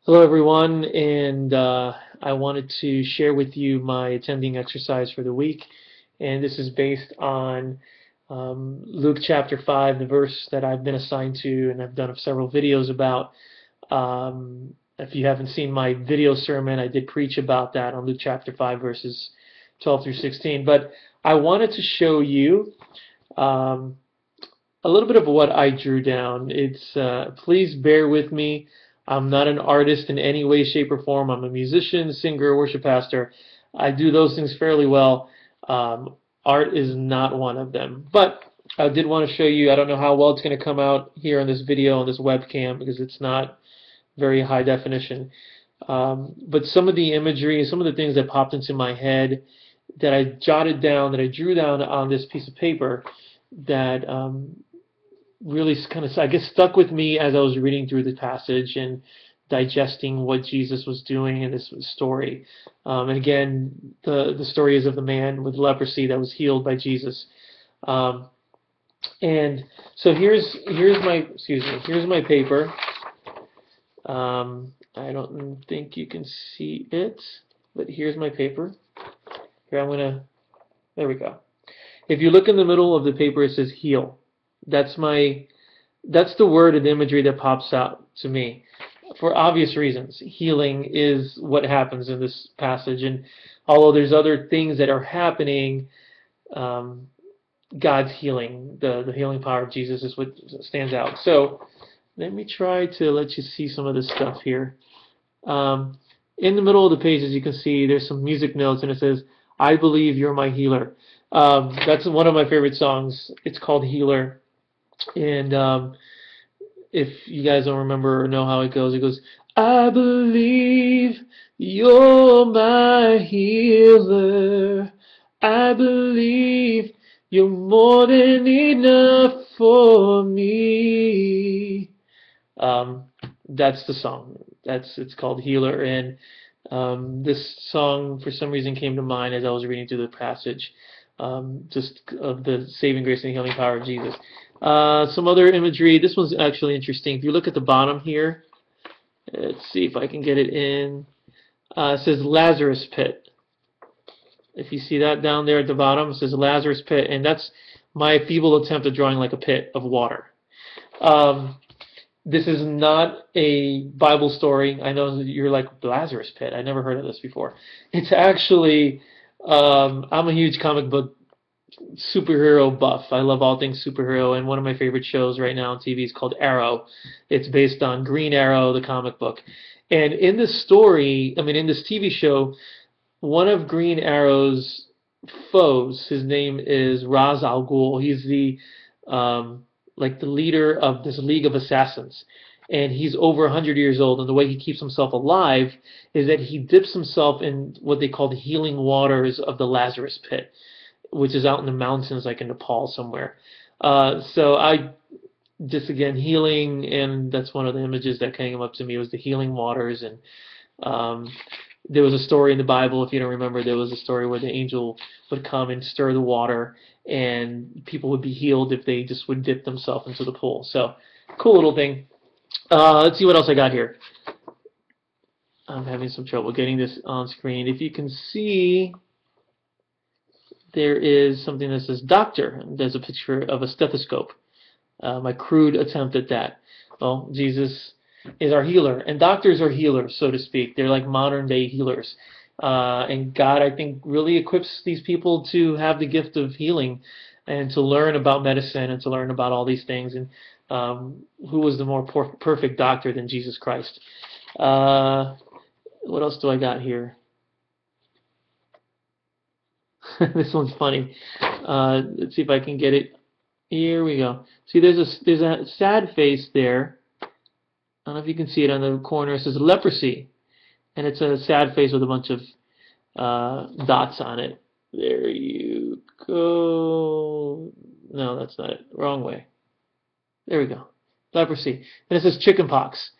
Hello, everyone, and I wanted to share with you my attending exercise for the week. And this is based on Luke chapter 5, the verse that I've been assigned to, and I've done several videos about. If you haven't seen my video sermon, I did preach about that on Luke chapter 5, verses 12 through 16. But I wanted to show you um, a little bit of what I drew down. Please bear with me. I'm not an artist in any way, shape, or form. I'm a musician, singer, worship pastor. I do those things fairly well. Art is not one of them. But I did want to show you, I don't know how well it's going to come out here on this video, on this webcam, because it's not very high definition. But some of the imagery, some of the things that popped into my head that I jotted down, that I drew down on this piece of paper, that really kind of, I guess, stuck with me as I was reading through the passage and digesting what Jesus was doing in this story. And again, the story is of the man with leprosy that was healed by Jesus. Um, and so here's my paper. I don't think you can see it, but here's my paper. Here, there we go. If you look in the middle of the paper, it says heal. That's the word and imagery that pops out to me for obvious reasons. Healing is what happens in this passage, and although there's other things that are happening, God's healing, the healing power of Jesus is what stands out. So let me try to let you see some of this stuff here. In the middle of the page, as you can see, there's some music notes, and it says, "I believe you're my healer." That's one of my favorite songs. It's called Healer. And if you guys don't remember or know how it goes, "I believe you're my healer. I believe you're more than enough for me." That's the song. It's called Healer, and this song for some reason came to mind as I was reading through the passage, just of the saving grace and healing power of Jesus. Some other imagery. This one's actually interesting. If you look at the bottom here, let's see if I can get it in. It says Lazarus pit. If you see that down there at the bottom, it says Lazarus pit, and that's my feeble attempt at drawing like a pit of water. This is not a Bible story. I know that you're like, Lazarus pit. I never heard of this before. It's actually, I'm a huge comic book superhero buff. I love all things superhero, and one of my favorite shows right now on TV is called Arrow. It's based on Green Arrow, the comic book. And in this story, in this TV show, one of Green Arrow's foes, his name is Ra's al Ghul. He's the leader of this League of Assassins. And he's over 100 years old, and the way he keeps himself alive is that he dips himself in what they call the healing waters of the Lazarus pit, which is out in the mountains, like in Nepal somewhere. So I just, again, healing, and that's one of the images that came up to me, was the healing waters. And there was a story in the Bible, if you don't remember, there was a story where the angel would come and stir the water, and people would be healed if they just would dip themselves into the pool. So, cool little thing. Let's see what else I got here. I'm having some trouble getting this on screen. If you can see, there is something that says doctor. There's a picture of a stethoscope. My crude attempt at that. Well, Jesus is our healer, and doctors are healers, so to speak. They're like modern day healers. And God, I think, really equips these people to have the gift of healing and to learn about medicine and to learn about all these things. And who was the more perfect doctor than Jesus Christ? What else do I got here? This one's funny. Let's see if I can get it. Here we go. See, there's a sad face there. I don't know if you can see it on the corner. It says leprosy, and it's a sad face with a bunch of dots on it. There you go. No, that's not it. Wrong way. There we go. Leprosy, and it says chickenpox.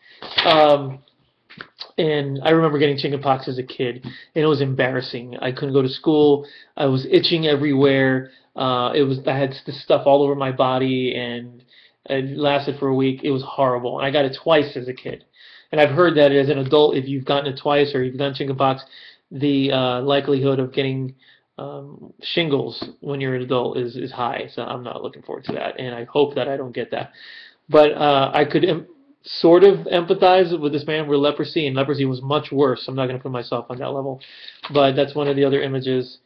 And I remember getting chickenpox as a kid, and it was embarrassing. I couldn't go to school. I was itching everywhere. I had this stuff all over my body, and it lasted for a week. It was horrible, and I got it twice as a kid. And I've heard that as an adult, if you've gotten it twice or you've done chickenpox, the likelihood of getting shingles when you're an adult is high. So I'm not looking forward to that, and I hope that I don't get that. But I could sort of empathize with this man with leprosy, and leprosy was much worse. I'm not going to put myself on that level, but that's one of the other images.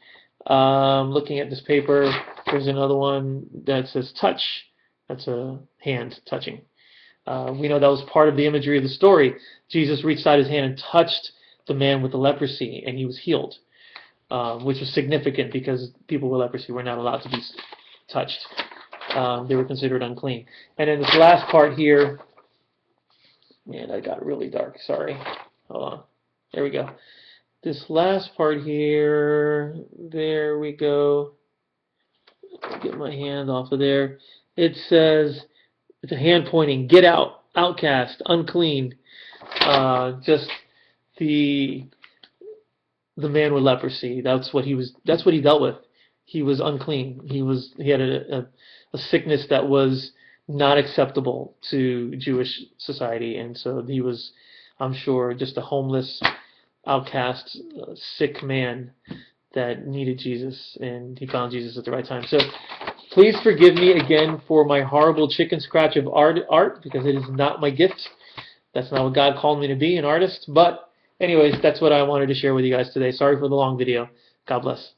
Looking at this paper, there's another one that says touch. That's a hand touching. We know that was part of the imagery of the story. Jesus reached out his hand and touched the man with the leprosy, and he was healed, which was significant because people with leprosy were not allowed to be touched. They were considered unclean. And then this last part here, man, that got really dark. Sorry. Hold on. There we go. This last part here, there we go. Get my hand off of there. It says, it's a hand pointing, get out, outcast, unclean. Just the man with leprosy. That's what he was. That's what he dealt with. He was unclean. He had a sickness that was not acceptable to Jewish society, and so he was, I'm sure, just a homeless, outcast, sick man that needed Jesus, and he found Jesus at the right time. So please forgive me again for my horrible chicken scratch of art, because it is not my gift. That's not what God called me to be, an artist. But anyways, that's what I wanted to share with you guys today. Sorry for the long video. God bless.